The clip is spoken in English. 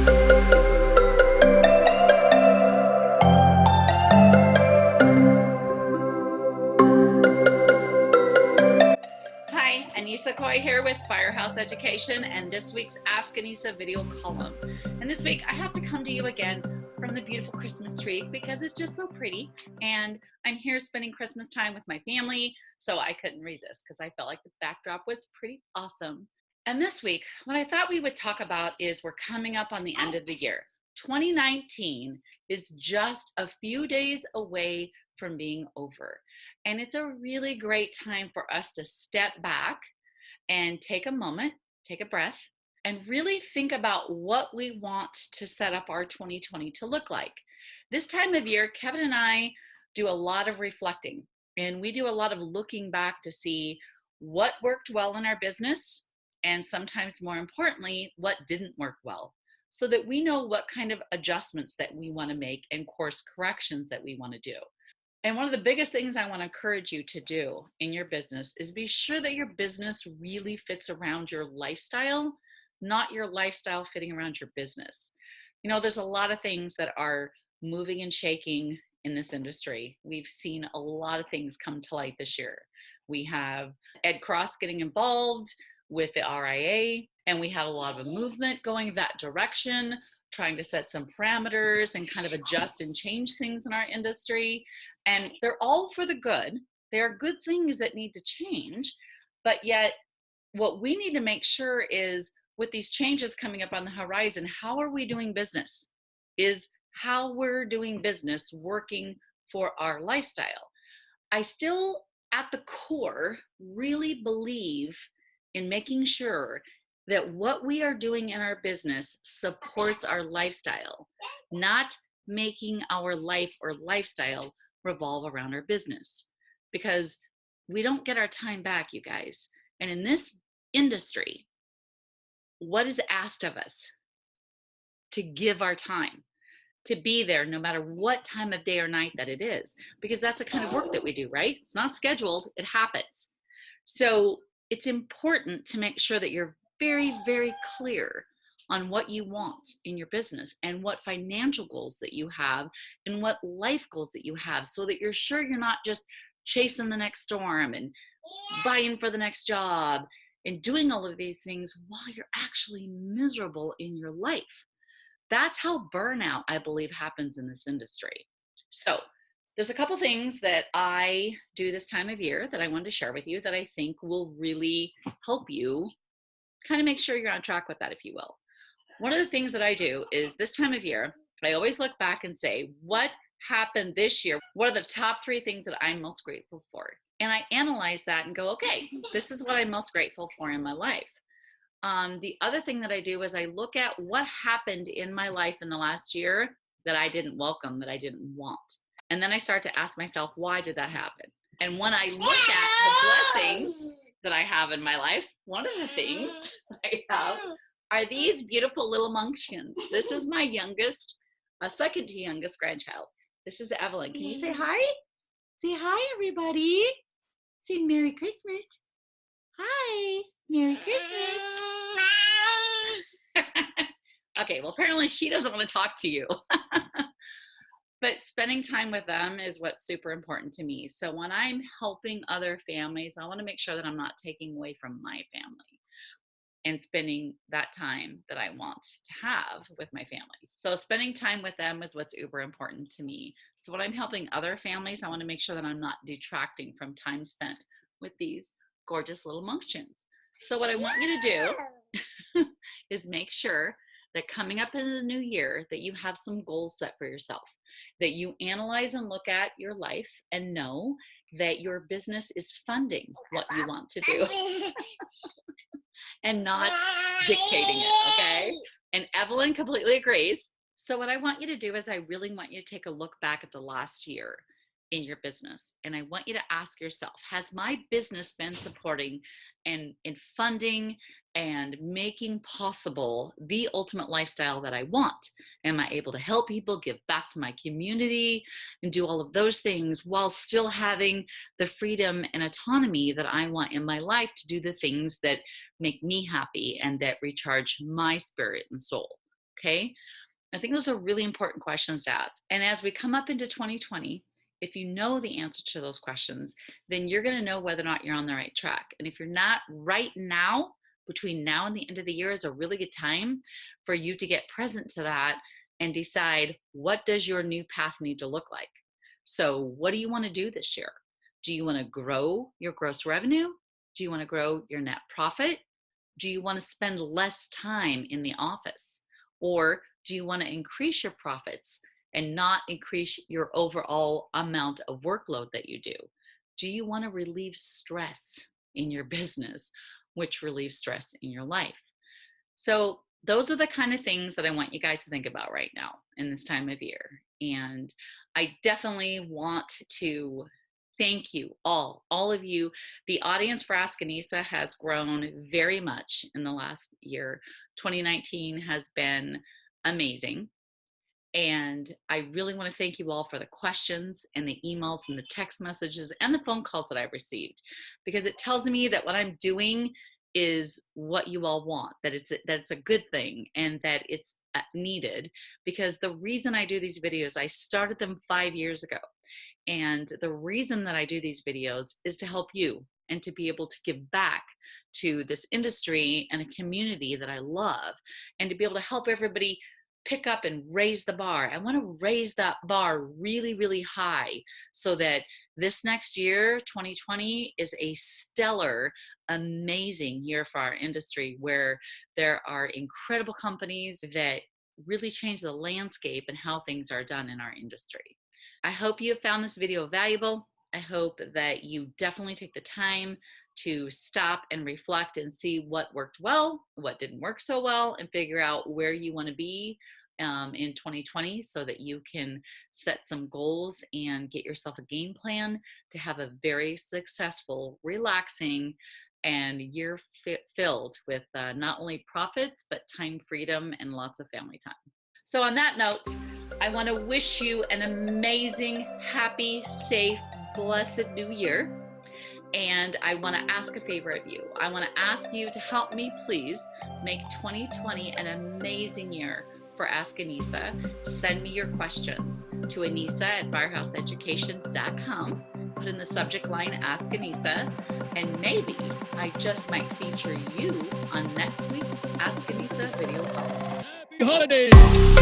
Hi, Anissa Coy here with Firehouse Education and this week's Ask Anissa video column. And this week I have to come to you again from the beautiful Christmas tree because it's just so pretty, and I'm here spending Christmas time with my family, so I couldn't resist because I felt like the backdrop was pretty awesome. And this week, what I thought we would talk about is we're coming up on the end of the year. 2019 is just a few days away from being over. And it's a really great time for us to step back and take a moment, take a breath, and really think about what we want to set up our 2020 to look like. This time of year, Kevin and I do a lot of reflecting, and we do a lot of looking back to see what worked well in our business, and sometimes more importantly, what didn't work well, so that we know what kind of adjustments that we want to make and course corrections that we want to do. And one of the biggest things I want to encourage you to do in your business is be sure that your business really fits around your lifestyle, not your lifestyle fitting around your business. You know, there's a lot of things that are moving and shaking in this industry. We've seen a lot of things come to light this year. We have Ed Cross getting involved with the RIA, and we had a lot of a movement going that direction, trying to set some parameters and kind of adjust and change things in our industry. And they're all for the good. They are good things that need to change. But yet, what we need to make sure is with these changes coming up on the horizon, how are we doing business? Is how we're doing business working for our lifestyle? I still, at the core, really believe in making sure that what we are doing in our business supports our lifestyle, not making our life or lifestyle revolve around our business, because we don't get our time back, you guys. And in this industry, what is asked of us? To give our time, to be there no matter what time of day or night that it is, because that's the kind of work that we do, right? It's not scheduled, it happens. So it's important to make sure that you're very, very clear on what you want in your business and what financial goals that you have and what life goals that you have, so that you're sure you're not just chasing the next storm and vying for the next job and doing all of these things while you're actually miserable in your life. That's how burnout, I believe, happens in this industry. So there's a couple things that I do this time of year that I wanted to share with you that I think will really help you kind of make sure you're on track with that, if you will. One of the things that I do is this time of year, I always look back and say, what happened this year? What are the top 3 things that I'm most grateful for? And I analyze that and go, okay, this is what I'm most grateful for in my life. The other thing that I do is I look at what happened in my life in the last year that I didn't welcome, that I didn't want. And then I start to ask myself, why did that happen? And when I look at the blessings that I have in my life, one of the things I have are these beautiful little munchkins. This is my youngest, second to youngest grandchild. This is Evelyn. Can you say hi? Say hi, everybody. Say Merry Christmas. Hi, Merry Christmas. Okay, well, apparently she doesn't want to talk to you. But spending time with them is what's super important to me. So when I'm helping other families, I want to make sure that I'm not taking away from my family and spending that time that I want to have with my family. So spending time with them is what's uber important to me. So when I'm helping other families, I want to make sure that I'm not detracting from time spent with these gorgeous little munchkins. So what I want you to do is make sure that coming up in the new year that you have some goals set for yourself, that you analyze and look at your life and know that your business is funding what you want to do and not dictating it, okay? And Evelyn completely agrees. So what I want you to do is I really want you to take a look back at the last year in your business. And I want you to ask yourself, has my business been supporting and in funding and making possible the ultimate lifestyle that I want? Am I able to help people, give back to my community, and do all of those things while still having the freedom and autonomy that I want in my life to do the things that make me happy and that recharge my spirit and soul? okay? I think those are really important questions to ask. And as we come up into 2020, if you know the answer to those questions, then you're going to know whether or not you're on the right track. And if you're not right now, between now and the end of the year is a really good time for you to get present to that and decide, what does your new path need to look like? So what do you want to do this year? Do you want to grow your gross revenue? Do you want to grow your net profit? Do you want to spend less time in the office? Or do you want to increase your profits and not increase your overall amount of workload that you do? Do you want to relieve stress in your business, which relieves stress in your life? So those are the kind of things that I want you guys to think about right now in this time of year. And I definitely want to thank you all of you. The audience for Ask Anisa has grown very much in the last year. 2019 has been amazing. And I really want to thank you all for the questions and the emails and the text messages and the phone calls that I've received, because it tells me that what I'm doing is what you all want, that it's a good thing and that it's needed. Because the reason I do these videos, I started them 5 years ago. And the reason that I do these videos is to help you and to be able to give back to this industry and a community that I love, and to be able to help everybody pick up and raise the bar. I want to raise that bar really, really high so that this next year, 2020, is a stellar, amazing year for our industry, where there are incredible companies that really change the landscape and how things are done in our industry. I hope you have found this video valuable. I hope that you definitely take the time to stop and reflect and see what worked well, what didn't work so well, and figure out where you want to be in 2020, so that you can set some goals and get yourself a game plan to have a very successful, relaxing, and year filled with not only profits, but time freedom and lots of family time. So on that note, I want to wish you an amazing, happy, safe, blessed new year. And I want to ask a favor of you. I want to ask you to help me please make 2020 an amazing year for Ask Anisa. Send me your questions to anisa@firehouseeducation.com. Put in the subject line Ask Anisa, and maybe I just might feature you on next week's Ask Anisa video call. Happy holidays!